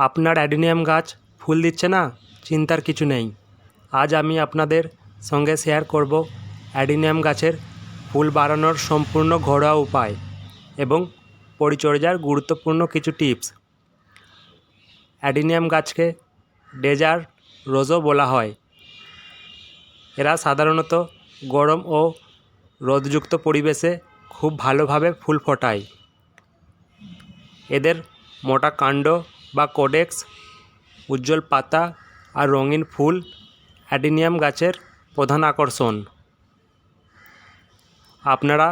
আপনার অ্যাডিনিয়াম গাছ ফুল দিচ্ছে না, চিন্তার কিছু নেই। আজ আমি আপনাদের সঙ্গে শেয়ার করব অ্যাডিনিয়াম গাছের ফুল বাড়ানোর সম্পূর্ণ ঘরোয়া উপায় এবং পরিচর্যার গুরুত্বপূর্ণ কিছু টিপস। অ্যাডিনিয়াম গাছকে ডেজার্ট রোজও বলা হয়। এরা সাধারণত গরম ও রোদযুক্ত পরিবেশে খুব ভালোভাবে ফুল ফোটায়। এদের মোটা কাণ্ড বা কোডেক্স, উজ্জ্বল পাতা আর রঙিন ফুল অ্যাডিনিয়াম গাছের প্রধান আকর্ষণ। আপনারা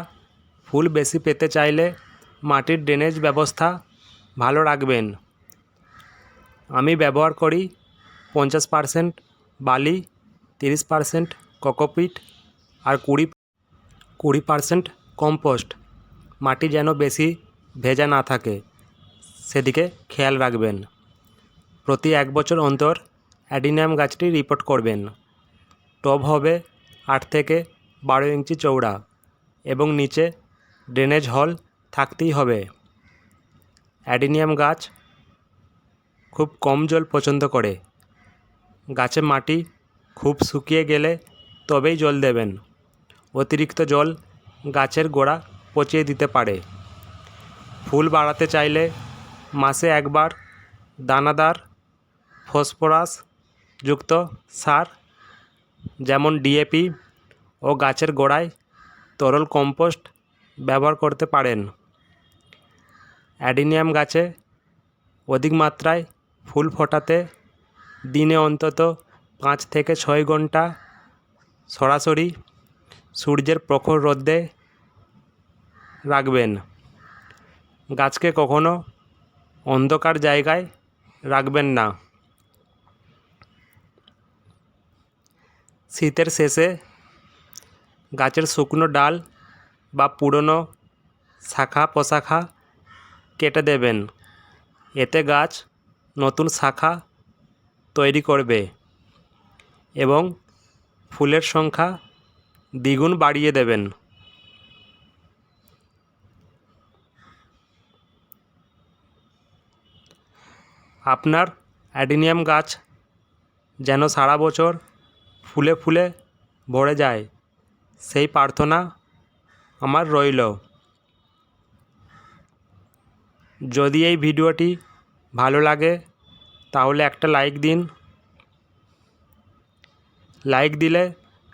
ফুল বেশি পেতে চাইলে মাটির ড্রেনেজ ব্যবস্থা ভালো রাখবেন। আমি ব্যবহার করি 50% বালি, 30% কোকোপিট আর 20% কম্পোস্ট। মাটি যেন বেশি ভেজা না থাকে সেদিকে খেয়াল রাখবেন। প্রতি 1 বছর অন্তর অ্যাডিনিয়াম গাছটি রিপোর্ট করবেন। টব হবে 8 থেকে 12 ইঞ্চি চওড়া এবং নিচে ড্রেনেজ হল থাকতেই হবে। অ্যাডিনিয়াম গাছ খুব কম জল পছন্দ করে। গাছে মাটি খুব শুকিয়ে গেলে তবেই জল দেবেন। অতিরিক্ত জল গাছের গোড়া পচিয়ে দিতে পারে। ফুল বাড়াতে চাইলে মাসে একবার দানাদার ফসফরাস যুক্ত সার যেমন ডিএপি ও গাছের গোড়ায় তরল কম্পোস্ট ব্যবহার করতে পারেন। অ্যাডিনিয়াম গাছে অধিক মাত্রায় ফুল ফোটাতে দিনে অন্তত 5 থেকে 6 ঘন্টা সরাসরি সূর্যের প্রখর রোদে রাখবেন। গাছকে কখনো অন্ধকার জায়গায় রাখবেন না। শীতের শেষে গাছের শুকনো ডাল বা পুরনো শাখা প্রশাখা কেটে দেবেন। এতে গাছ নতুন শাখা তৈরি করবে এবং ফুলের সংখ্যা দ্বিগুণ বাড়িয়ে দেবেন। আপনার অ্যাডিনিয়াম গাছ যেন সারা বছর ফুলে ফুলে ভরে যায়, সেই প্রার্থনা আমার রইল। যদি এই ভিডিওটি ভালো লাগে তাহলে একটা লাইক দিন। লাইক দিলে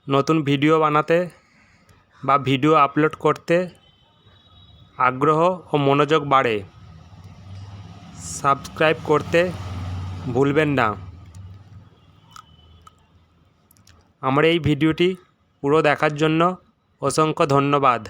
নতুন ভিডিও বানাতে বা ভিডিও আপলোড করতে আগ্রহ ও মনোযোগ বাড়ে। সাবস্ক্রাইব করতে ভুলবেন না। আমার এই ভিডিওটি পুরো দেখার জন্য অসংখ্য ধন্যবাদ।